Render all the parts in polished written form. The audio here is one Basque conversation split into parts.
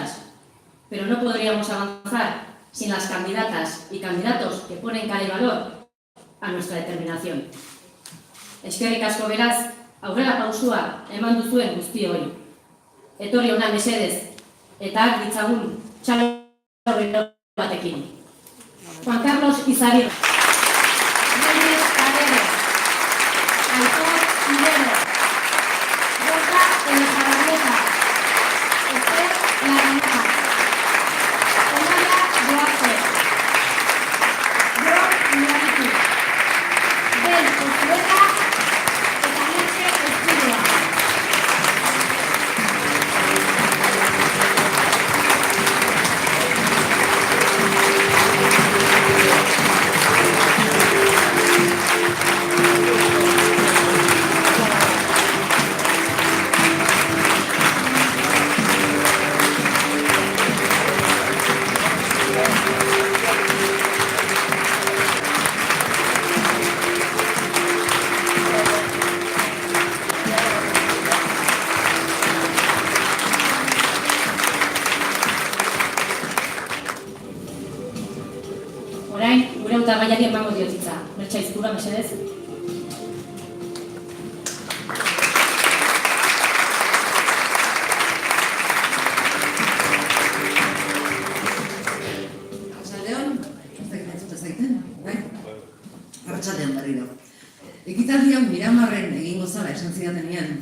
muchas, pero no podríamos avanzar sin las candidatas y candidatos que ponen cara y valor a nuestra determinación. Eskerrik asko beraz, aurrera pausua eman duzuen guztioi. Etorri hona mesedez, eta har ditzagun txalo batekin. Juan Carlos Izagirre. Reyes Carrero. Aitor Ibero. Rosa Elizabeth. Esther Larrañaga. Olaya Duarte. Jon Iñárritu. Del Ozueta eta Merche Espidua. Orain, gure hautagaiari emango diotitza. Mertxe Aizpurua, mesedez. Arratsaldeon, ez dakit entzuta zaiten, bai? Arratsaldeon berriro. Ekitaldi hau Miramarren egingo zala esan zidatenean,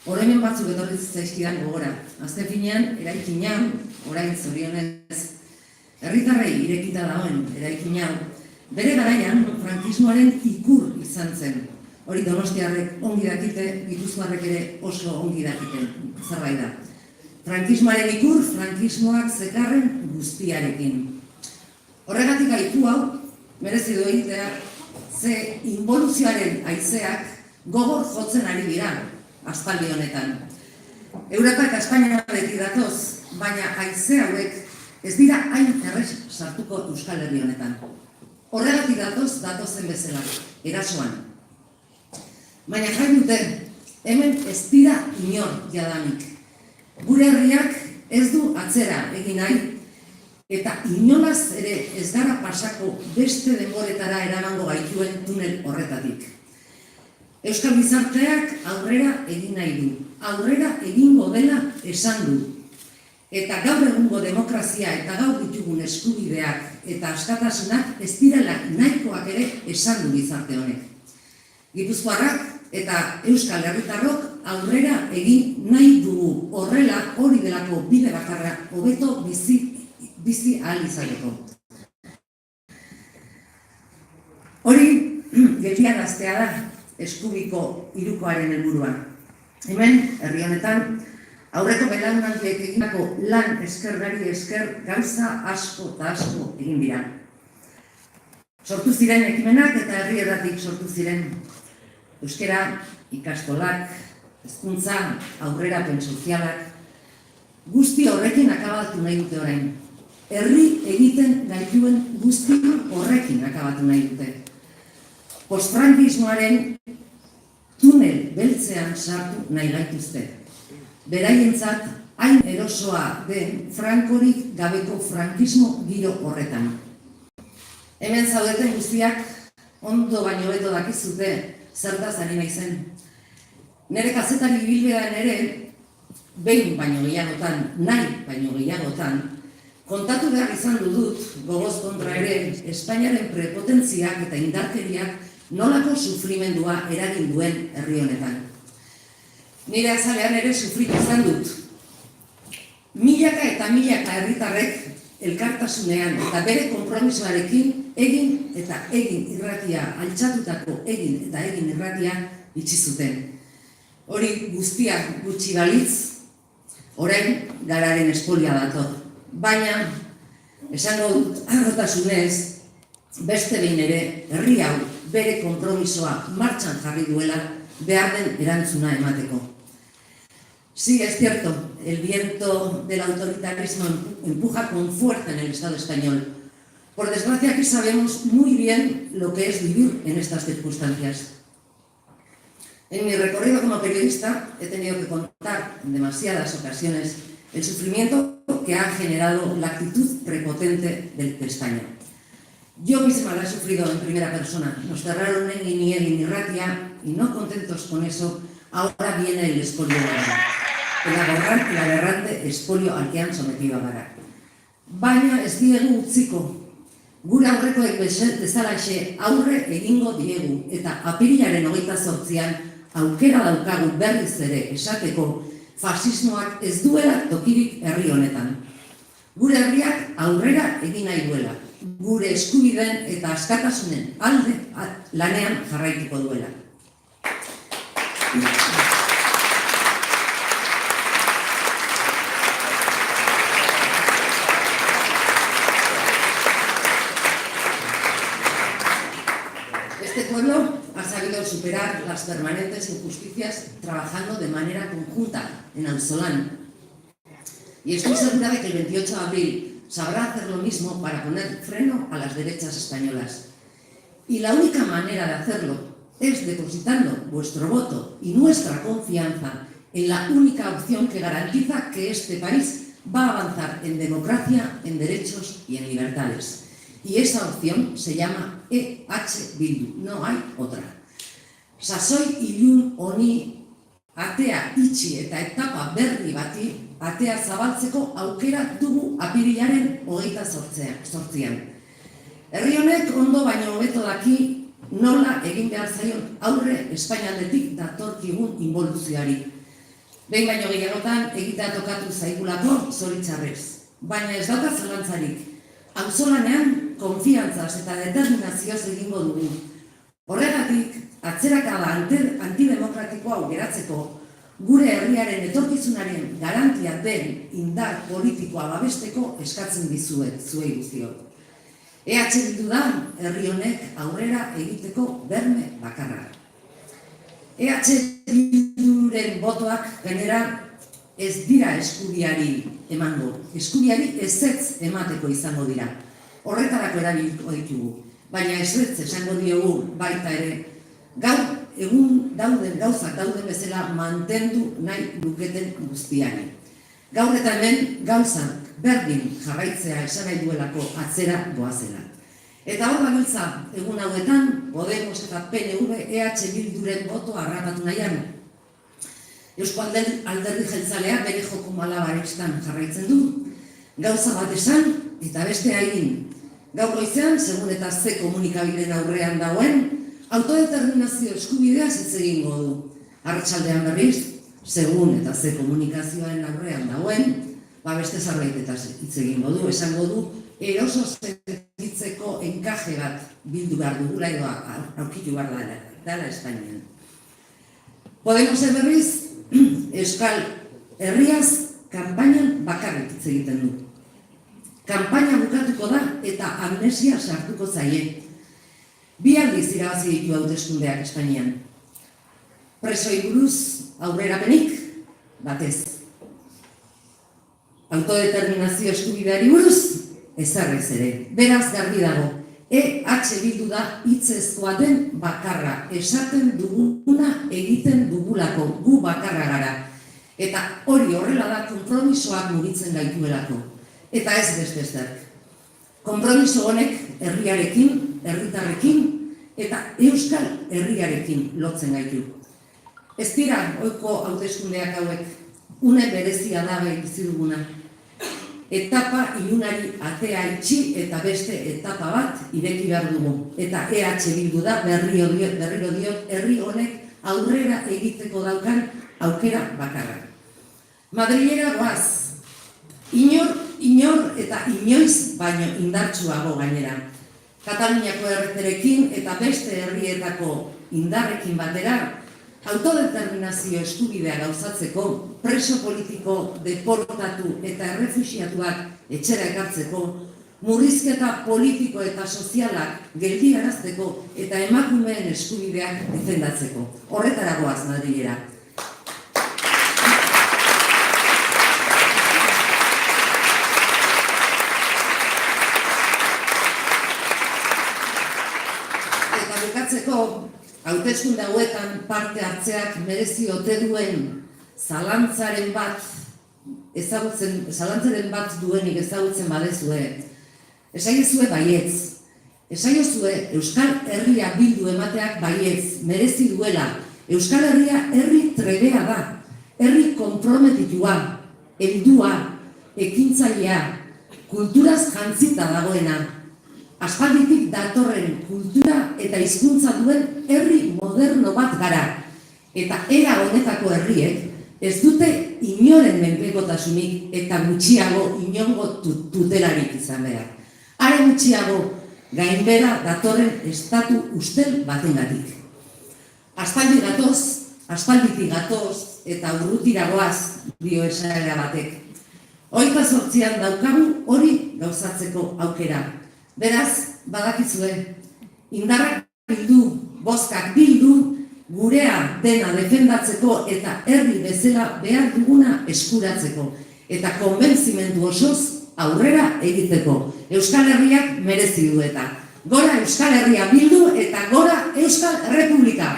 oroimen batzuk etorri zitzaizkidan gogora. Azken finean, eraikinean, orain zorionez, herritarrei irekita dagoen eraikina, bere garaian frankismoaren ikur izan zen. Hori donostiarrek ongi dakite, gipuzkoarrek ere oso ongi dakiten zerbait da. Frankismoaren ikur, frankismoak zekarren guztiarekin. Horregatik aipu hau, merezi du egitea, ze involuzioaren haizeak gogor jotzen ari dira, aspaldi honetan. Europa eta Espainia beti datoz, baina haize hauek ez dira hain errez sartuko Euskal Herri honetan. Horregatik datozen bezala, erasoan. Baina jai dute, hemen ez dira inor jadanik. Gure herriak ez du atzera egin nahi, eta inolaz ere ez gara pasako beste denboretara eramango gaituen tunel horretatik. Euskal gizarteak aurrera egin nahi du, aurrera egingo dela esan du. Eta gaur egungo demokrazia eta gaur ditugun eskubideak eta askatasunak ez direla nahikoak ere esan du gizarte honek. Gipuzkoarrak eta Euskal Herritarrok aurrera egin nahi dugu, horrela hori delako bide bakarra hobeto bizi ahal izateko. Hori geldiaraztea da eskubiko hirukoaren helburua. Hemen, herri honetan, aurreko belaunaldiek egindako lan eskergari esker gauza asko eta asko egin dira. Sortu ziren ekimenak eta herrietatik sortu ziren euskara, ikastolak, hezkuntza, aurrerapen sozialak, guzti horrekin akabatu nahi dute orain. Herri egiten gaituen guzti horrekin akabatu nahi dute. Postfrankismoaren tunel beltzean sartu nahi gaituzte. Beraientzat hain erosoa den frankorik gabeko frankismo giro horretan. Hemen zaudeten guztiak ondo baino hobeto dakizute zertaz ari naizen. Nere kazetari ibilbidean ere, behin baino gehiagotan, nahi baino gehiagotan, kontatu behar izan dut, gogoz kontra ere, Espainiaren prepotentziak eta indarkeriak nolako sufrimendua eragin duen herri honetan. Nire azalean ere sufritu izan dut. Milaka eta milaka herritarrek elkartasunean eta bere konpromisoarekin egin eta egin irratia, altxatutako egin eta egin irratia itxi zuten. Hori guztia gutxi balitz, orain gararen espolia dator. Baina, esango dut harrotasunez, beste behin ere herri hau bere konpromisoa martxan jarri duela behar den erantzuna emateko. Sí, es cierto, el viento del autoritarismo empuja con fuerza en el Estado español. Por desgracia, aquí sabemos muy bien lo que es vivir en estas circunstancias. En mi recorrido como periodista he tenido que contar en demasiadas ocasiones el sufrimiento que ha generado la actitud prepotente de España. Yo misma la he sufrido en primera persona. Nos cerraron en Iniel y Irratia y no contentos con eso, ahora viene el expolio de Gara. El aberrante expolio al que han sometido a Gara. Baina ez diegu utziko. Gure aurrekoek bezalaxe aurre egingo diegu eta apirilaren 28an aukera daukagu berriz ere esateko fasismoak ez duela tokirik herri honetan. Gure herriak aurrera egin nahi duela. Gure eskubideen eta askatasunen alde lanean jarraituko duela. Este pueblo ha sabido superar las permanentes injusticias trabajando de manera conjunta en Auzolan. Y estoy segura de que el 28 de abril sabrá hacer lo mismo para poner freno a las derechas españolas. Y la única manera de hacerlo es depositando vuestro voto y nuestra confianza en la única opción que garantiza que este país va a avanzar en democracia, en derechos y en libertades. Y esa opción se llama EH Bildu, no hay otra. Sasoi ilun honi atea itxi eta etapa berri bati atea zabaltzeko aukera dugu apirilaren 28an. Herri honek ondo baino hobeto daki nola egin behar zaion aurre Espainialdetik datorkigun inboluzioari. Behin baino gehiagotan egitea tokatu zaigulako zoritxarrez. Baina ez dauka zalantzarik. Auzolanean konfiantzaz eta determinazioz egingo dugu. Horregatik, atzerakada antidemokratikoa aukeratzeko, gure herriaren etorkizunaren garantia den indar politikoa babesteko eskatzen dizuet, zuei guztiok. EH Bildu da herri honek aurrera egiteko berme bakarra. EH Bilduren botoak gainera ez dira eskubiari emango. Eskubiari ezetz emateko izango dira. Horretarako erabiliko ditugu. Baina ezetz esango diogu baita ere, gaur egun gauzak dauden bezala mantendu nahi luketen guztiari. Gaur eta hemen gauzak berdin jarraitzea esan nahi duelako atzera goazela. Eta hor gabiltza egun hauetan, Podemos eta PNV EH Bilduren boto harrapatu nahian. Eusko Alderdi Jeltzaleak bere joko malabaristan jarraitzen du, gauza bat esan eta beste egin. Gaur goizean, segun eta ze komunikabideen aurrean dagoen, autodeterminazio eskubideaz hitz egingo du. Arratsaldean berriz, segun eta ze komunikazioaren aurrean dagoen, beste zerbaitetaz hitz egingo du, esango du, eroso sentitzeko enkaje bat bildu behar dugula edo aurkitu behar dela Espainian. Podemos berriz, Euskal Herriaz kanpainan bakarrik hitz egiten du. Kanpaina bukatuko da eta amnesia sartuko zaie. 2 aldiz irabazi ditu hauteskundeak Espainian. Presoi buruz aurrerapenik batez. Autodeterminazio eskubideari buruz ezarrez ere. Beraz garbi dago. EH Bildu da hitzezkoa den bakarra. Esaten duguna egiten dugulako, gu bakarra gara. Eta hori horrela da konpromisoak mugitzen gaituelako. Eta ez beste zerk. Konpromiso honek herriarekin, herritarrekin eta euskal herriarekin lotzen gaitu. Ez dira ohiko hauteskundeak hauek, une berezia da bizi duguna. Etapa ilunari atea itxi eta beste etapa bat ireki behar dugu. Eta EH Bildu da berriro diot herri honek aurrera egiteko daukan aukera bakarra. Madrilera goaz, inor eta inoiz baino indartsuago gainera. Kataluniako erreterekin eta beste herrietako indarrekin batera, autodeterminazio eskubidea gauzatzeko, preso politiko deportatu eta errefuxiatuak etxera ekartzeko, murrizketa politiko eta sozialak geldiarazteko eta emakumeen eskubideak defendatzeko. Horretara goaz Madrilera. Eta bukatzeko, hauteskunde hauetan parte hartzeak merezi ote duen zalantzaren bat zalantzaren bat duenik ezagutzen badezue, esaiozue baietz. Esaiozue Euskal Herria bildu emateak baietz, merezi duela. Euskal Herria herri trebea da, herri konprometitua, heldua, ekintzailea, kulturaz jantzita dagoena. Aspalditik datorren kultura eta hizkuntza duen herri moderno bat gara. Eta era honetako herriek ez dute inoren menpekotasunik eta gutxiago inongo tutelarik izan behar. Are gutxiago gainbera datorren estatu ustel batengatik. Aspalditik gatoz eta urrutiragoaz dio esaera batek. 28an daukagu hori gauzatzeko aukera. Beraz, badakizue, indarrak bildu, bozkak bildu, gurea dena defendatzeko eta herri bezala behar duguna eskuratzeko. Eta konbentzimendu osoz aurrera egiteko. Euskal Herriak merezi du eta. Gora Euskal Herria bildu eta gora Euskal Errepublika!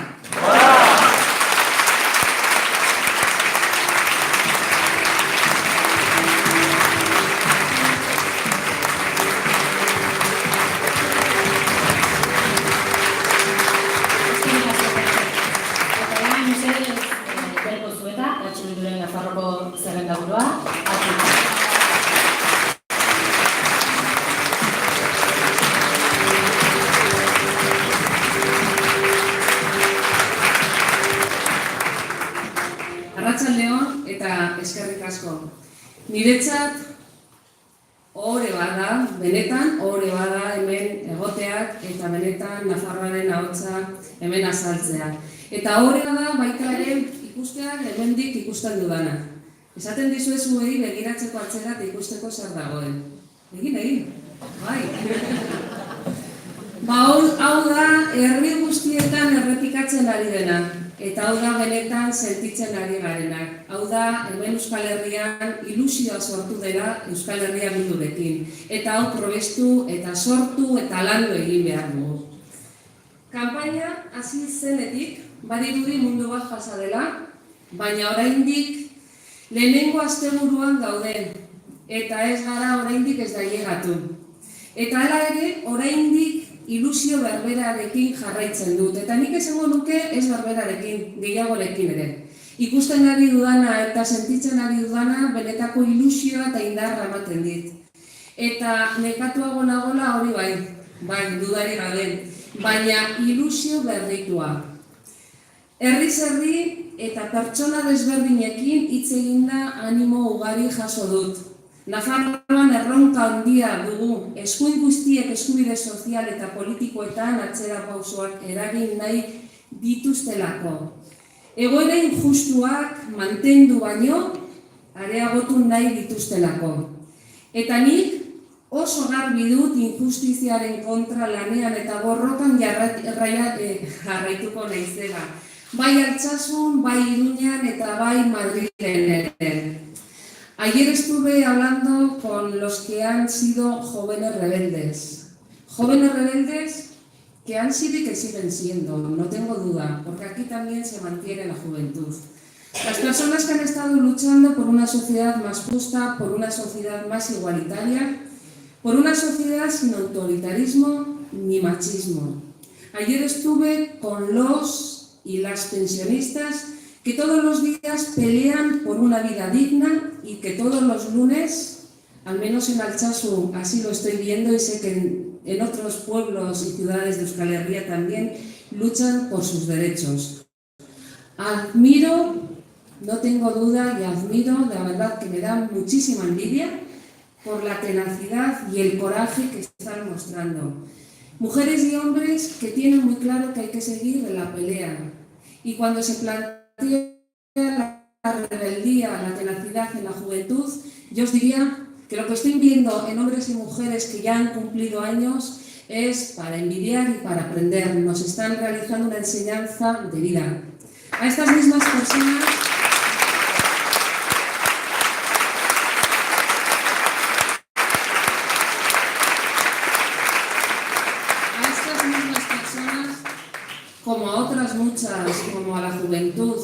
Nafarroko zerrendaburua, Arratsaldeon eta eskerrik asko. Niretzat ohore bada, benetan ohore bada hemen egoteak eta benetan Nafarroaren ahotsa hemen azaltzea. Eta ohore da baita ere ikusteak hemendik ikusten dudana. Esaten dizuezuei begiratzeko atzera eta ikusteko zer dagoen. Egin. Bai. Hau da herri guztietan errepikatzen ari dena. Eta hau da benetan sentitzen ari garenak. Hau da hemen Euskal Herrian ilusioa sortu dela Euskal Herria bildurekin. Eta hau probestu eta sortu eta landu egin behar dugu. Kanpaina hasi zenetik badirudi mundu bat pasa dela, baina oraindik lehenengo asteburuan gauden, eta ez gara oraindik ez da llegatu. Eta hala ere, oraindik ilusio berberarekin jarraitzen dut, eta nik esango nuke ez berberarekin, gehiagorekin ere. Ikusten ari dudana eta sentitzen ari dudana benetako ilusioa eta indarra ematen dit. Eta nekatuago nagola hori bai, dudari gabe, baina ilusio berritua. Herriz herri eta pertsona desberdinekin hitz eginda animo ugari jaso dut. Nafarroan erronka handia dugu, eskuin guztiek eskubide sozial eta politikoetan atzera pausoak eragin nahi dituztelako. Egoera injustuak mantendu baino, areagotu nahi dituztelako. Eta nik oso garbi dut injustiziaren kontra lanean eta borrokan jarraituko naizela. Bai Altsasun, bai Iruñan eta bai Madrilen ere. Ayer estuve hablando con los que han sido jóvenes rebeldes. Jóvenes rebeldes que han sido y que siguen siendo, no tengo duda, porque aquí también se mantiene la juventud. Las personas que han estado luchando por una sociedad más justa, por una sociedad más igualitaria, por una sociedad sin autoritarismo ni machismo. Ayer estuve con los y las pensionistas que todos los días pelean por una vida digna y que todos los lunes, al menos en Altsasu así lo estoy viendo y sé que en otros pueblos y ciudades de Euskal Herria también luchan por sus derechos. Admiro, no tengo duda y admiro, de verdad que me da muchísima envidia por la tenacidad y el coraje que están mostrando. Mujeres y hombres que tienen muy claro que hay que seguir en la pelea. Y cuando se plantea la rebeldía, la tenacidad en la juventud, yo os diría que lo que estoy viendo en hombres y mujeres que ya han cumplido años es para envidiar y para aprender. Nos están realizando una enseñanza de vida. A estas mismas personas como a otras muchas, como a la juventud,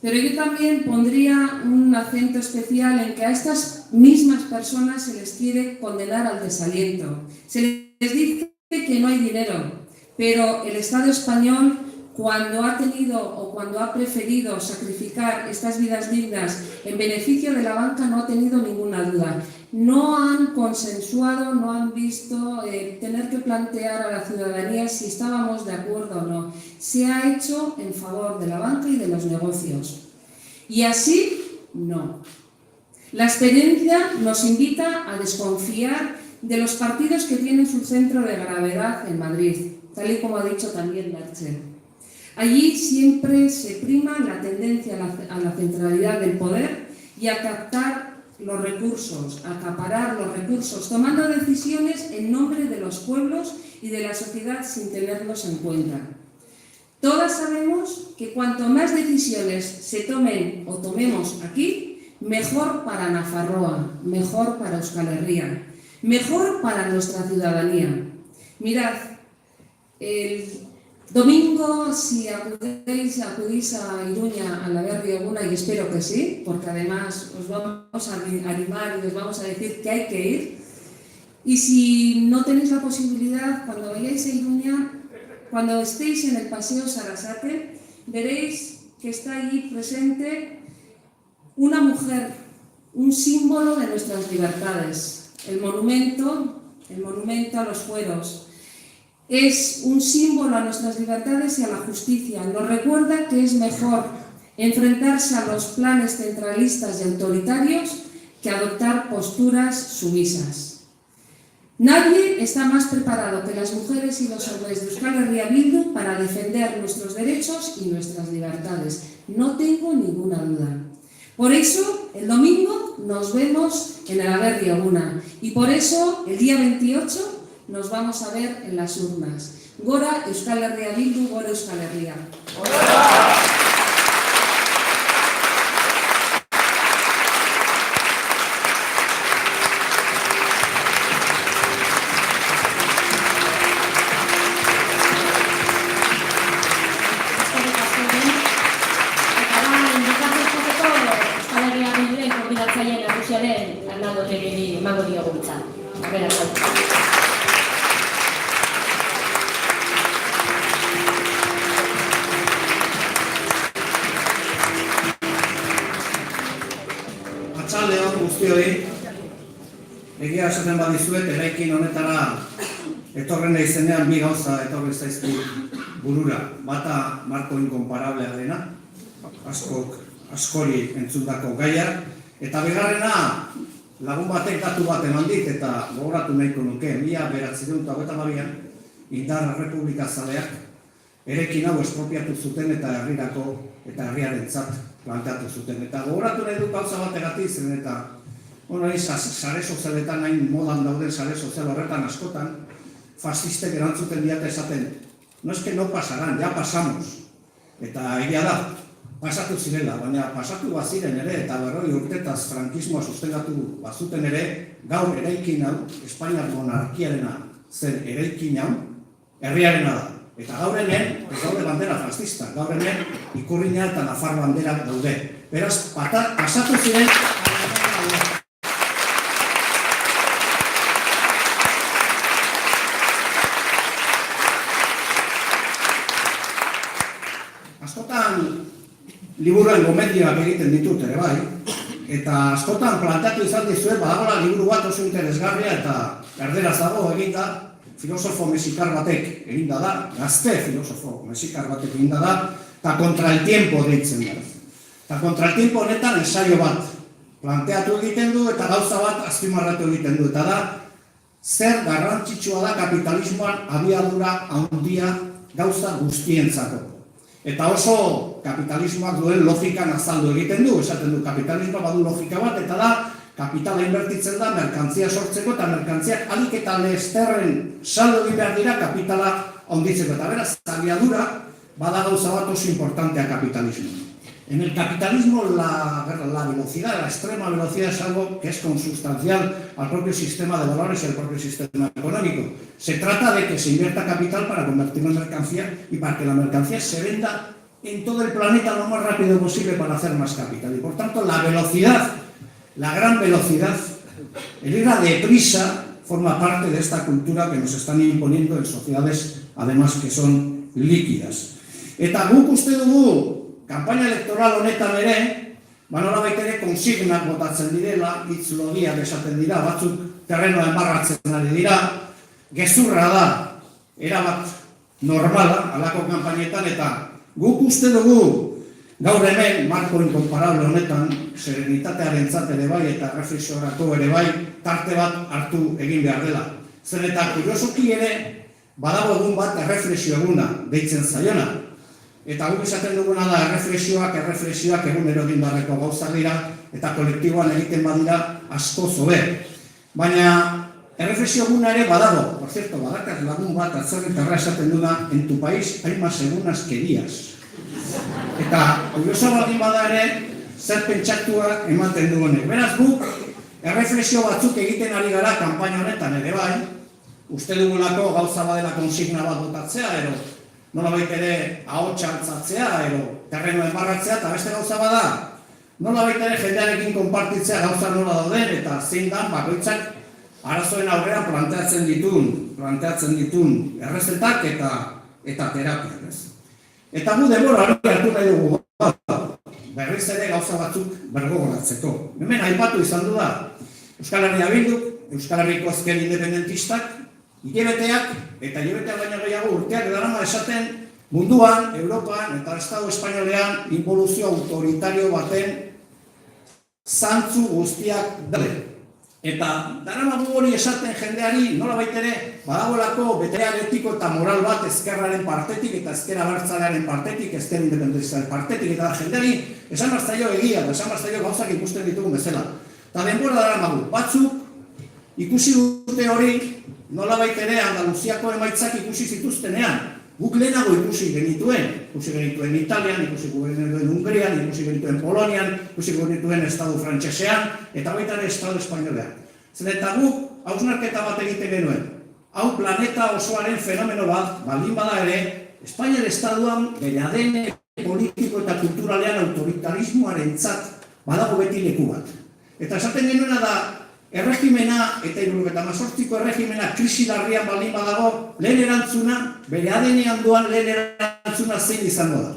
Pero yo también pondría un acento especial en que a estas mismas personas se les quiere condenar al desaliento. Se les dice que no hay dinero, pero el Estado español, cuando ha tenido o cuando ha preferido sacrificar estas vidas dignas en beneficio de la banca, no ha tenido ninguna duda. No han consensuado, no han visto tener que plantear a la ciudadanía si estábamos de acuerdo o no. Se ha hecho en favor de la banca y de los negocios. Y así, no. La experiencia nos invita a desconfiar de los partidos que tienen su centro de gravedad en Madrid, tal y como ha dicho también Merche. Allí siempre se prima la tendencia a la centralidad del poder y a captar los recursos, a acaparar los recursos, tomando decisiones en nombre de los pueblos y de la sociedad sin tenerlos en cuenta. Todas sabemos que cuanto más decisiones se tomen o tomemos aquí, mejor para Nafarroa, mejor para Euskal Herria, mejor para nuestra ciudadanía. Mirad, el domingo, si acudís a Iruña, a la Berri Eguna, y espero que sí, porque además os vamos a animar y os vamos a decir que hay que ir. Y si no tenéis la posibilidad, cuando vayáis a Iruña, cuando estéis en el Paseo Sarasate, veréis que está allí presente una mujer, un símbolo de nuestras libertades. El monumento a los fueros. Es un símbolo a nuestras libertades y a la justicia. Nos recuerda que es mejor enfrentarse a los planes centralistas y autoritarios que adoptar posturas sumisas. Nadie está más preparado que las mujeres y los hombres de Euskal Herria Bildu para defender nuestros derechos y nuestras libertades. No tengo ninguna duda. Por eso, el domingo nos vemos en el Berri Eguna y por eso, el día 28, nos vamos a ver en las urnas. Gora Euskal Herria Bildu, gora Euskal Herria. Arratsaldeon guztioi, egia esaten badizuet, eraikin honetara etorren izenean bi gauza etorri zaizkit burura. Bata marko inkonparablea dena, askori entzundako gaia, eta bigarrena lagun batek datu bat eman dit eta gogoratu nahiko nuke, 1922an Indar Errepublika zaleak eraikin hau espropiatu zuten eta herrirako eta herriarentzat planteatu zuten. Eta gogoratu nahi dut gauza bategatik zen eta sare sozialetan hain modan dauden sare sozial horretan askotan fascistek erantzuten diate esaten no es que no pasarán, ya pasamos. Eta egia da, pasatu zirela, baina pasatu baziren ere eta 40 urtetaz frankismoa sostengatu bazuten ere, gaur eraikin hau, Espainiar monarkiarena zen eraikin hau, herriarena da. Eta gaur hemen, ez daude bandera fascista, gaur hemen Ikurriña eta Nafar bandera daude. Beraz, pasatu ziren... Askotan liburuen gomendioak egiten ditut ere bai, eta askotan planteatu izan dizuet, badagoela liburu bat oso interesgarria eta erderaz dago eginda, filosofo mexikar batek eginda da, gazte filosofo mexikar batek eginda da, eta Contra el Tiempo deitzen da. Eta Contra el Tiempo honetan ensaio bat planteatu egiten du eta gauza bat azpimarratu egiten du. Eta da, zer garrantzitsua da kapitalismoan abiadura handia gauza guztientzako. Eta oso kapitalismoak duen logikan azaldu egiten du, esaten du kapitalismoa badu logika bat, eta da, kapitala inbertitzen da merkantzia sortzeko eta merkantziak alik eta lesterren saldo egin behar dira kapitala handitzeko. Eta beraz, abiadura bada gauza bat oso importantea kapitalismo. En el capitalismo la velocidad, la extrema velocidad es algo que es consustancial al propio sistema de valores y al propio sistema económico. Se trata de que se invierta capital para convertirlo en mercancía y para que la mercancía se venda en todo el planeta lo más rápido posible para hacer más capital. Y por tanto, la velocidad, la gran velocidad, el ir a deprisa, forma parte de esta cultura que nos están imponiendo en sociedades, además que son líquidas. Eta guk uste dugu, kampaina elektoral honetan ere, nolabait ere konsignak botatzen direla, hitz lodiak esaten dira, batzuk terrenoa enbarratzen ari dira, gezurra da, erabat normala, halako kanpainetan, eta guk uste dugu, gaur hemen, marko inkomparable honetan, serenitatearen ere bai, eta reflexiorako ere bai, tarte bat hartu egin behar dela. Zer eta kuriosoki ere, badago egun bat erreflexio eguna, deitzen zaiona. Eta guk esaten duguna da erreflexioak egunero egin beharreko gauzak dira, eta kolektiboan egiten badira asko zobe. Baina erreflexio eguna ere badago, por cierto, badakat lagun bat atzerritarra esaten duna, en tu país hay más egunas que días. Eta kurioso baldin bada ere, zer pentsatuak ematen du honek. Beraz guk, erreflexio batzuk egiten ari gara kanpaina honetan ere bai, uste dugulako gauza badela konsigna bat botatzea, ero nolabait ere ahotsa altzatzea, ero terreno enbarratzea, eta beste gauza bada, nolabait ere jendearekin konpartitzea gauza nola dauden, eta zein dan bakoitzak arazoen aurrean planteatzen ditun errezetak eta terapiak. Eta gu denbora hori hartu nahi dugu berriz ere gauza batzuk bergogoratzeko. Hemen aipatu izan du da, Euskal Herria Bilduk, Euskal Herriko Ezker Independentistak, hilebeteak eta hilebeteak baino gehiago urteak darama esaten munduan, Europan eta Estado Espainolean involuzio autoritario baten zantzu guztiak daude. Eta daramagu hori esaten jendeari nolabait ere badagoelako beterean etiko eta moral bat ezkerraren partetik eta ezker abertzalearen partetik, ezker independentistaren partetik, eta jendeari esan bazaio egia, esan bazaio gauzak ikusten ditugun bezala. Eta denbora daramagu, batzuk ikusi dute hori nolabait ere Andaluziako emaitzak ikusi zituztenean. Guk lehenago ikusi genituen Italian, ikusi genituen Hungrian, ikusi genituen Polonian, ikusi genituen Estadu Frantsesean, eta baita ere Estadu Espainolean. Zer eta guk hausnarketa bat egiten genuen. Hau planeta osoaren fenomeno bat, baldin bada ere, Espainiar Estaduan gehiadene politiko eta kulturalean autoritarismoarentzat badago beti leku bat. Eta esaten genuena da, erregimena eta 78ko erregimena krisi larrian baldin badago, lehen erantzuna, bere adenean duan lehen erantzuna zein izango da.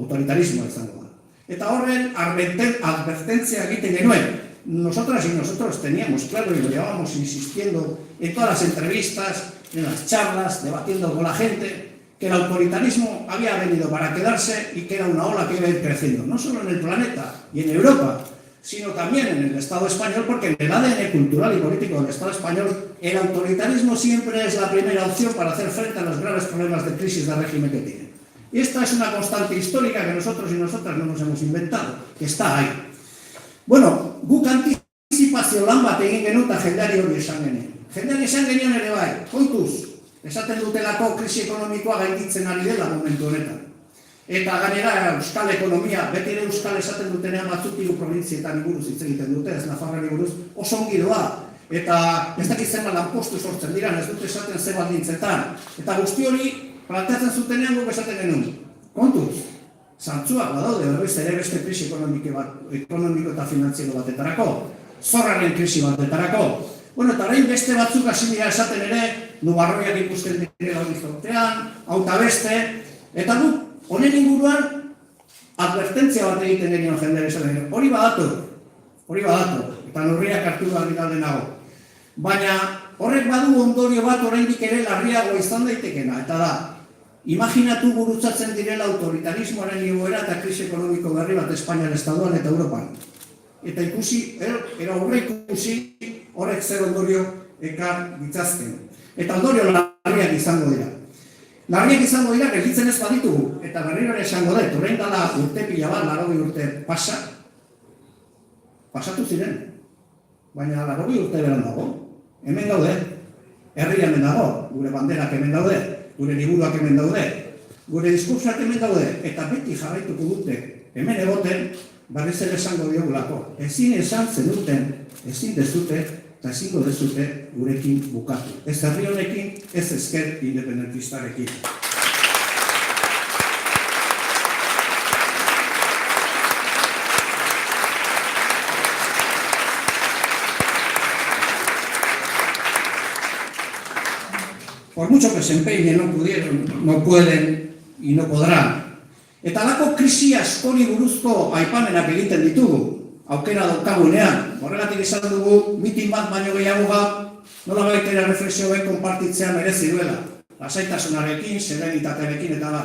Autoritarismoa izango da. Eta horren advertentzia egiten genuen. Nosotras y nosotros teníamos claro y lo llevábamos insistiendo en todas las entrevistas, en las charlas, debatiendo con la gente, que el autoritarismo había venido para quedarse y que era una ola que iba a ir creciendo, no solo en el planeta y en Europa, sino también en el Estado español, porque en el ADN cultural y político del Estado español el autoritarismo siempre es la primera opción para hacer frente a los graves problemas de crisis de régimen que tiene. Y esta es una constante histórica que nosotros y nosotras no nos hemos inventado, que está ahí. Bueno, guk antizipazio lan bat egin genuen eta jendeari hori esan genuen. Jendeari esan genuen ere bai, kontuz, esaten dutelako krisi ekonomikoa gainditzen ari dela momentu honetan. Eta gainera euskal ekonomia, beti ere euskal esaten dutenean batzuk hiru probintzietan buruz hitz egiten dute, ez Nafarroari buruz, oso ongi doa. Eta ez dakit zenbat lanpostu sortzen dira, ez dute esaten ze baldintzetan. Eta guzti hori planteatzen zutenean guk esaten genuen. Kontuz, zantzuak badaude berriz ere beste krisi ekonomiko eta finantziero batetarako, zorraren krisi batetarako. Bueno, eta orain beste batzuk hasi dira esaten ere, nubarroiak ikusten direla horizontean, hau eta beste, eta guk honen inguruan advertentzia bat egiten genion jendea esaten genion. Hori badatu, eta neurriak hartu behar dira lehenago. Baina horrek badu ondorio bat oraindik ere larriagoa izan daitekena, eta da, imaginatu gurutzatzen direla autoritarismoaren igoera eta krisi ekonomiko berri bat Espainian, Estatuan eta Europan. Eta ikusi, horrek zer ondorio ekar ditzazken. Eta ondorio larriak izango dira. Larriak izango dira, gelditzen ez baditugu. Eta berriro ere esango dut, orain dela urte pila bat, 80 urte pasatu ziren. Baina 80 urte beran dago. Hemen daude, herria hemen dago, gure banderak hemen daude, gure liburuak hemen daude, gure diskursak hemen daude, eta beti jarraituko dute hemen egoten, berriz ere esango diogulako. Ezin esan zenuten, ezin dezute, eta ezingo dezute gurekin bukatu. Ez herri honekin, ez ezker independentistarekin. por mucho que se empeñen, no pudieron, no pueden y no podrán. Eta lako krisi askori buruzko aipamenak egiten ditugu, aukera daukagunean. Horregatik esan dugu, mitin bat baino gehiago gaur, nola baitera reflexioen konpartitzea merezi duela. Lasaitasunarekin, serenitatearekin eta da.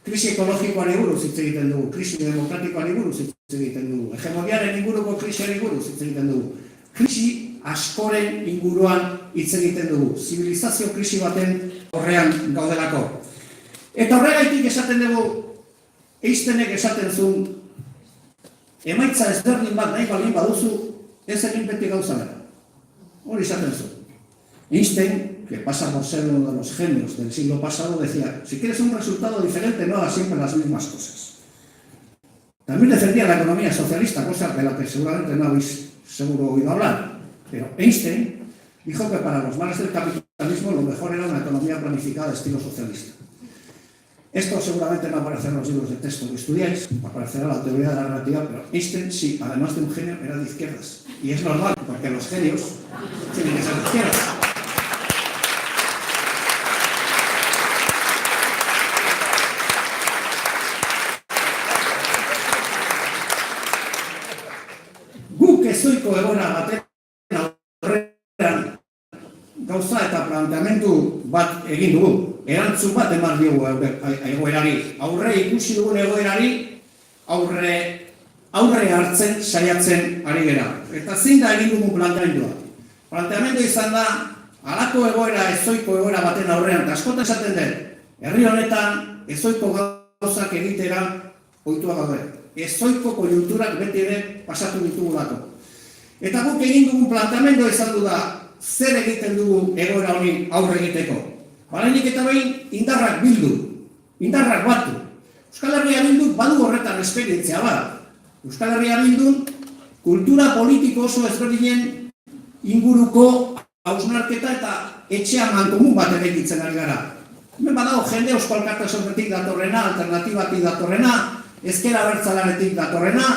Krisi ekologikoari buruz hitz egiten dugu, krisi demokratikoari buruz hitz egiten dugu, hegemoniaren inguruko krisiari buruz hitz egiten dugu. Krisi askoren inguruan hitz egiten dugu, zibilizazio krisi baten horrean gaudelako. Eta horregaitik esaten dugu, Einsteinek esaten zuen, emaitza ezberdin bat nahi baldin baduzu, ez egin beti gauza bera. Hori esaten zuen. Einstein, que pasa por ser uno de los genios del siglo pasado, decía, si quieres un resultado diferente, no hagas siempre las mismas cosas. También defendía la economía socialista, cosa de la que seguramente no habéis seguro oído hablar. Pero Einstein dijo que para los males del capitalismo lo mejor era una economía planificada de estilo socialista. Esto seguramente no aparecerá en los libros de texto que estudiáis, aparecerá la teoría de la relatividad, pero Einstein sí, además de un genio, era de izquierdas. Y es normal, porque los genios tienen que ser de izquierdas. Guk ezoiko egoera baten aurrean gauza eta planteamendu bat egin dugu. Erantzun bat eman diogu egoerari. Aurre ikusi dugun egoerari aurre hartzen saiatzen ari gera. Eta zein da egin dugun planteamendua? Planteamendu izan da, halako egoera, ezoiko egoera baten aurrean, eta askotan esaten den, herri honetan ezoiko gauzak egitera ohitua gaude. Ezoiko konjunturak beti ere pasatu ditugulako. Eta guk egin dugun planteamendua izan du da, zer egiten dugu egoera honi aurre egiteko. Barainik eta behin indarrak bildu, indarrak batu. Euskal Herria Bilduk badu horretan esperientzia bat. Euskal Herria Bildun kultura politiko oso ezberdinen inguruko hausnarketa eta etxea mankomun bat eraikitzen ari gara. Hemen badago jende Eusko Alkartasunetik datorrena, alternatibatik datorrena, ezker abertzalearetik datorrena,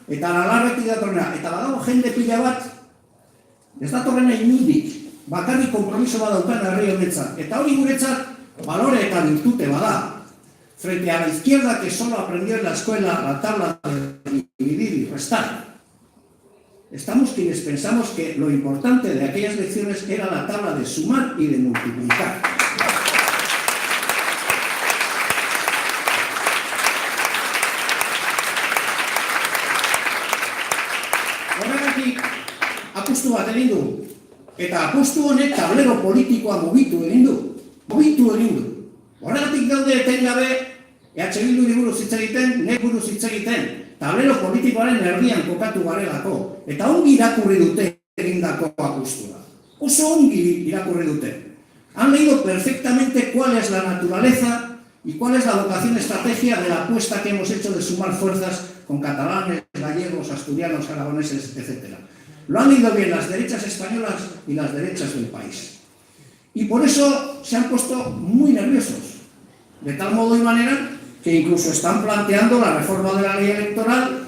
eta Aralarretik datorrena. Eta badago jende pila bat, ez datorrena inundik. Bakarrik kompromiso bat daukan herri honetzat. Eta hori guretzat valore eta virtute bada. Frente a la izquierda que solo aprendió en la escuela la tabla de dividir y restar. Estamos quienes pensamos que lo importante de aquellas lecciones era la tabla de sumar y de multiplicar. Horregatik apustu bat egin du. Eta apustu honek tablero politikoa mugitu egin du. Horregatik gaude etengabe, EH Bilduri buruz hitz egiten, nek buruz hitz egiten, tablero politikoaren erdian kokatu garelako. Eta ongi irakurri dute egindako apustua. Oso ongi irakurri dute. Han leído perfectamente cuál es la naturaleza y cuál es la vocación estratégica de la apuesta que hemos hecho de sumar fuerzas con catalanes, gallegos, asturianos, aragoneses, etc. Lo han leído bien las derechas españolas y las derechas del país. Y por eso se han puesto muy nerviosos. De tal modo y manera que incluso están planteando la reforma de la ley electoral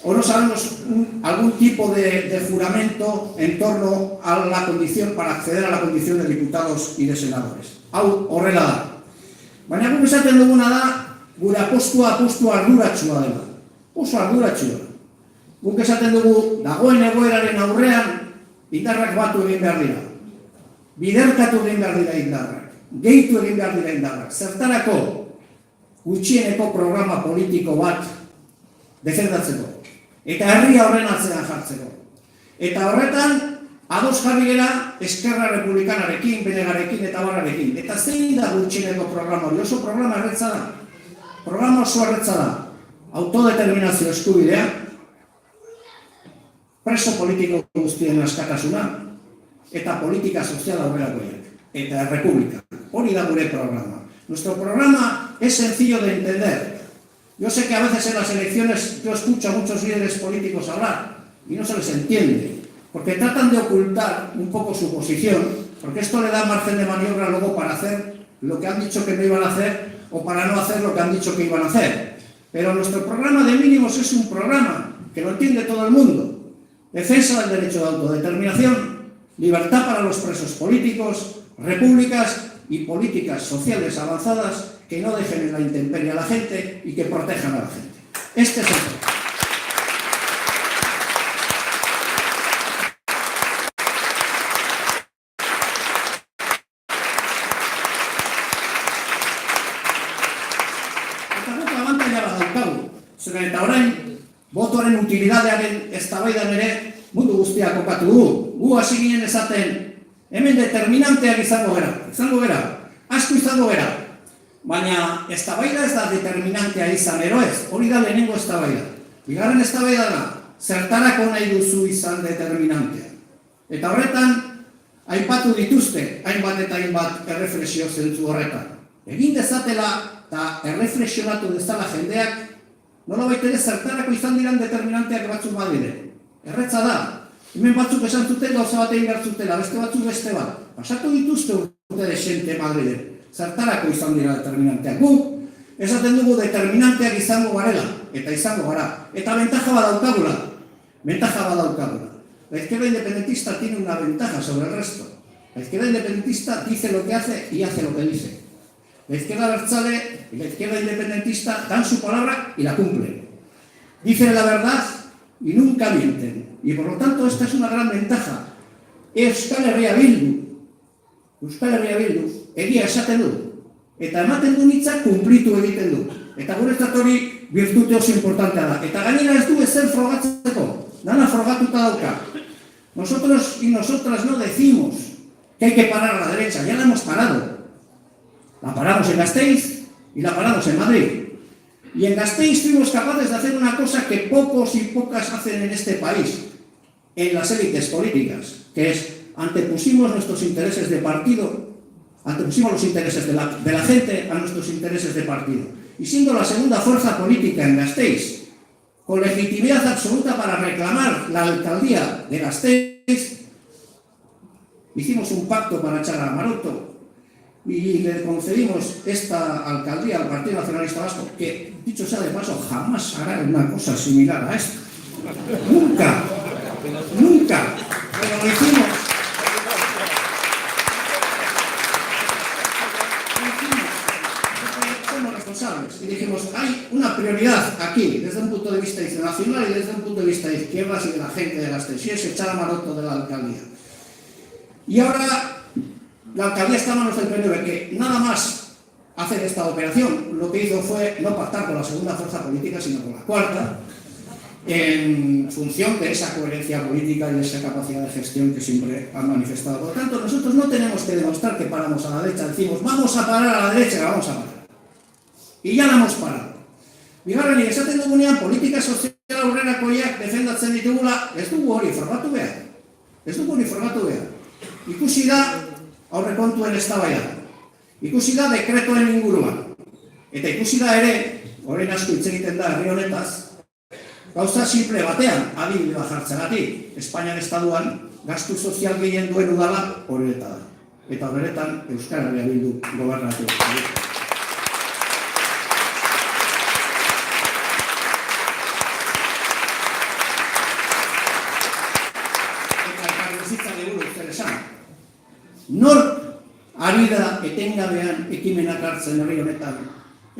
o no sabemos algún tipo de juramento en torno a la condición para acceder a la condición de diputados y de senadores. Hau horrela da. Baina guk esaten duguna da, gure apustua arduratsua dela. Oso arduratsua. Guk esaten dugu, dagoen egoeraren aurrean, indarrak batu egin behar dira. Biderkatu egin behar dira indarrak. Gehitu egin behar dira indarrak. Zertarako gutxieneko programa politiko bat defendatzeko. Eta herria horren atzean jartzeko. Eta horretan, ados jarri gera Eskerra Republikanarekin, Benegarekin eta Barrarekin. Eta zein da gutxieneko programa hori? Oso programa erretza da. Programa oso erretza da. Autodeterminazio eskubidea, preso politiko guztien askatasuna, eta politika sozial aurrerakoiak, eta errepublika. Hori da gure programa. Nuestro programa es sencillo de entender. Yo sé que a veces en las elecciones yo escucho a muchos líderes políticos hablar y no se les entiende, porque tratan de ocultar un poco su posición, porque esto le da margen de maniobra luego para hacer lo que han dicho que no iban a hacer o para no hacer lo que han dicho que iban a hacer. Pero nuestro programa de mínimos es un programa que lo entiende todo el mundo. Defensa del derecho de autodeterminación, libertad para los presos políticos, repúblicas y políticas sociales avanzadas que no dejen en la intemperie a la gente y que protejan a la gente. Este es el tema. Eta guk abantailara daukagu. Zeren eta orain, botoaren utilidadearen eztabaidan ere mundu guztia kokatu dugu. Gu hasi ginen esaten, hemen determinanteak izango gara, asko izango gara. Baina eztabaida ez da determinantea izan ero ez, hori da lehenengo eztabaida. Bigarren eztabaida da, zertarako nahi duzu izan determinantea. Eta horretan, aipatu dituzte, hainbat eta hainbat erreflexio zentzu horretan. Egin dezatela eta erreflexionatu dezala jendeak, nolabait ere zertarako izan diran determinanteak batzuk badire. Erretza da, hemen batzuk esan zuten gauza bat egin behar zutela, beste batzuk beste bat. Pasatu dituzte urte desente Madriden. Zertarako izan dira determinanteak. Guk, esaten dugu determinanteak izango garela, eta izango gara. Eta ventaja badaukagula. La izquierda independentista tiene una ventaja sobre el resto. La izquierda independentista dice lo que hace y hace lo que dice. La izquierda abertzale y la izquierda independentista dan su palabra y la cumplen. Dicen la verdad y nunca mienten. Y por lo tanto esta es una gran ventaja. Euskal Herria Bildu, egia esaten du. Eta ematen du hitzak kumplitu egiten du. Eta guretzat hori virtute oso importantea da. Eta gainera ez du ezer frogatzeko. Dana frogatuta dauka. Nosotros y nosotras no decimos que hay que parar a la derecha. Ya la hemos parado. La paramos en Gasteiz y la paramos en Madrid. Y en Gasteiz fuimos capaces de hacer una cosa que pocos y pocas hacen en este país, en las élites políticas, que es antepusimos nuestros intereses de partido, antepusimos los intereses de la gente a nuestros intereses de partido. Y siendo la segunda fuerza política en Gasteiz, con legitimidad absoluta para reclamar la alcaldía de Gasteiz, hicimos un pacto para echar a Maroto y le concedimos esta alcaldía al Partido Nacionalista Vasco, que, dicho sea de paso, jamás hará una cosa similar a esta. Nunca. Pero lo hicimos. Somos responsables y dijimos, hay una prioridad aquí, desde un punto de vista internacional y desde un punto de vista de izquierdas y de la gente de Gasteiz, y es echar a Maroto de la alcaldía. Y ahora la alcaldía está en manos del PNV, que nada más hacer esta operación, lo que hizo fue no pactar con la segunda fuerza política, sino con la cuarta, en función de esa coherencia política y de esa capacidad de gestión que siempre han manifestado. Por lo tanto, nosotros no tenemos que demostrar que paramos a la derecha, decimos, vamos a parar a la derecha, la vamos a parar. Y ya la hemos parado. Bigarren, esaten dugunean, politika sozial aurrerakoiak defendatzen ditugula, ez dugu hori formatu behar. Ikusi da aurrekontuen eztabaida. Ikusi da dekretoen inguruan. Eta ikusi da ere, orain asko hitz egiten da herri honetaz, gauza simple batean, adibide bat jartzeagatik, Espainian estatuan gastu sozial gehien duen udala horreta da. Eta horretan Euskal Herria Bildu gobernatu. Nor ari da etengabean ekimenak hartzen herri honetan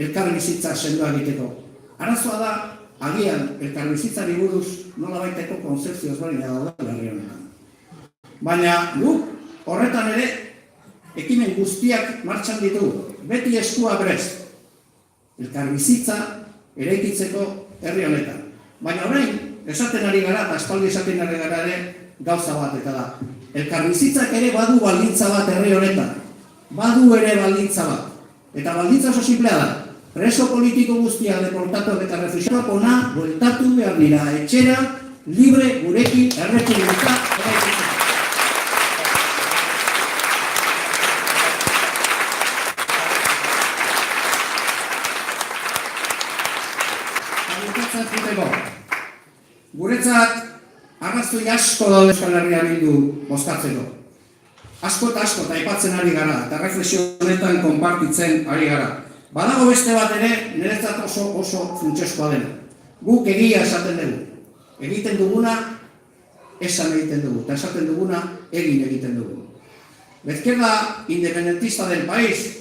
elkarbizitza sendoa egiteko. Arazoa da, agian elkarbizitzari buruz nolabaiteko konzepzio ezberdina daudela herri honetan. Baina guk horretan ere ekimen guztiak martxan ditugu, beti eskua prest. Elkarbizitza eraikitzeko herri honetan. Baina orain, esaten ari gara, eta aspaldi esaten ari gara ere, gauza bat eta da. Elkarbizitzak ere badu baldintza bat herri honetan. Badu ere baldintza bat. Eta baldintza oso simplea da. Preso politiko guztiak deportatuak eta reflexioak ona bueltatu behar dira etxera, libre gurekin errepublika eraikitzeko. Guretzat arrazoi asko daude Euskal Herria Bildu bozkatzeko. Asko eta aipatzen ari gara, eta reflexio honetan konpartitzen ari gara. Badago beste bat ere, niretzat oso funtsezkoa dena. Guk egia esaten dugu. Egiten duguna, esan egiten dugu. Eta esaten duguna, egin egiten dugu. La izquierda independentista del país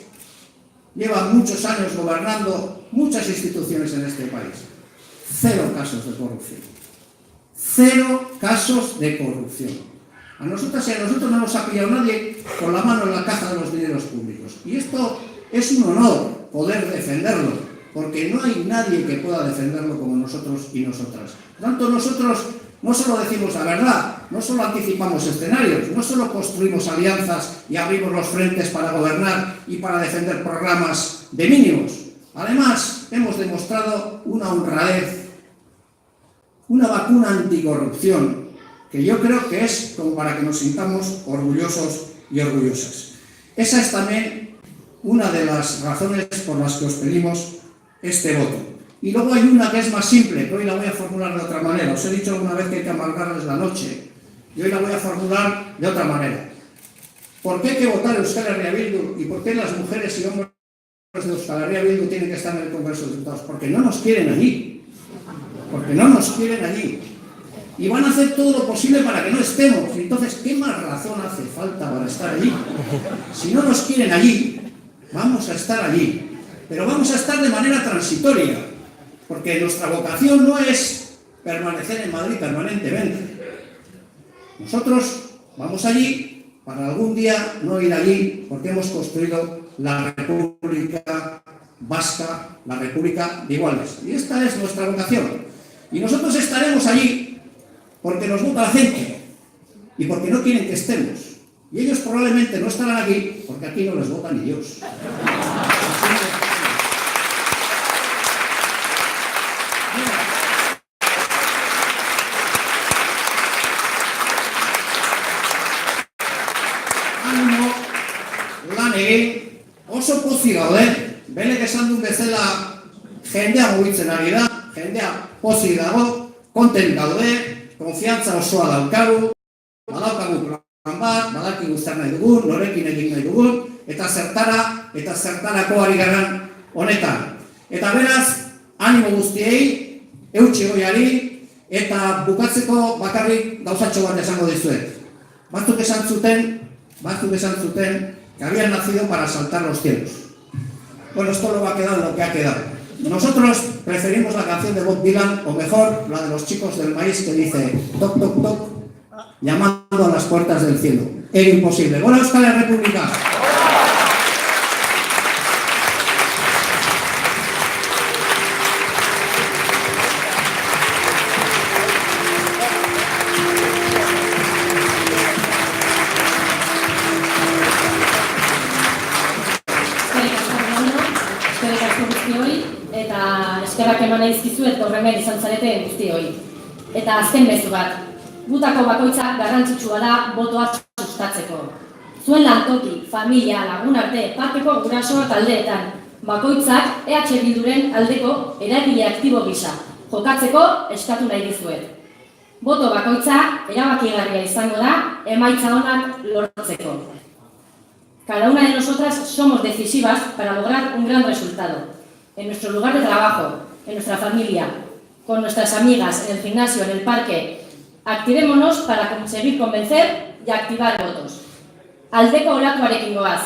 lleva muchos años gobernando muchas instituciones en este país. 0 casos de corrupción. 0 casos de corrupción. A nosotros no nos ha pillado nadie con la mano en la caja de los dineros públicos. Y esto es un honor poder defenderlo, porque no hay nadie que pueda defenderlo como nosotros y nosotras. Tanto nosotros no solo decimos la verdad, no solo anticipamos escenarios, no solo construimos alianzas y abrimos los frentes para gobernar y para defender programas de mínimos. Además, hemos demostrado una honradez, una vacuna anticorrupción, que yo creo que es como para que nos sintamos orgullosos y orgullosas. Esa es también una de las razones por las que os pedimos este voto. Y luego hay una que es más simple, que hoy la voy a formular de otra manera. Os he dicho alguna vez que hay que amargarles la noche, y hoy la voy a formular de otra manera. ¿Por qué hay que votar Euskal Herria Bildu y por qué las mujeres y hombres de Euskal Herria Bildu tienen que estar en el Congreso de Diputados? Porque no nos quieren allí. Porque no nos quieren allí. Y van a hacer todo lo posible para que no estemos. Entonces, ¿qué más razón hace falta para estar allí? Si no nos quieren allí, vamos a estar allí. Pero vamos a estar de manera transitoria, porque nuestra vocación no es permanecer en Madrid permanentemente. Nosotros vamos allí para algún día no ir allí, porque hemos construido la República Vasca, la República de Iguales. Y esta es nuestra vocación. Y nosotros estaremos allí porque nos vota la gente y porque no quieren que estemos. Y ellos probablemente no estarán aquí porque aquí no les vota ni Dios. Ánimo, lan egin, oso pozik gaude, belek esan duen bezala jendea mugitzen ari da, jendea pozik dago, kontent gaude, konfiantza osoa daukagu, badaukagu plan bat, badakigu zer nahi dugun, norekin egin nahi dugun, eta zertarako ari garen honetan. Eta beraz, animo guztiei, eutsi goiari, eta bukatzeko bakarrik gauzatxo bat esango dizuet. Batzuk esan zuten que habían nacido para saltar los cielos. Bueno, esto luego ha quedado lo que ha quedado. Nosotros preferimos la canción de Bob Dylan, o mejor, la de los Chicos del Maíz, que dice toc, toc, toc, llamando a las puertas del cielo. Era imposible. ¡Hola, Euskal Herria República! Eta eskerrak eman nahi dizkizuet gaur hemen izan zareten guztioi. Eta azken mezu bat, gutako bakoitza garrantzitsua da botoa sustatzeko. Zuen lantoki, familia, lagun arte, parkeko gurasoa taldeetan, bakoitzak EH Bilduren aldeko eragile aktibo gisa, jokatzeko eskatu nahi dizuet. Boto bakoitza erabakigarria izango da emaitza onak lortzeko. Cada una de nosotras somos decisivas para lograr un gran resultado. En nuestro lugar de trabajo, en nuestra familia, con nuestras amigas, en el gimnasio, en el parque. Activémonos para conseguir convencer y activar votos. Aldeko olatuarekin goaz.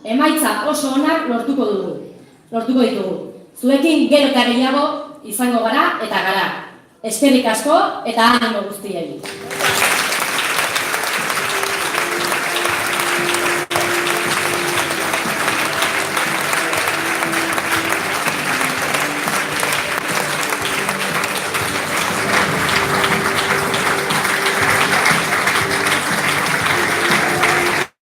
Emaitza oso onak lortuko ditugu. Zuekin gero eta gehiago izango gara eta gara. Eskerrik asko eta animo guztiei.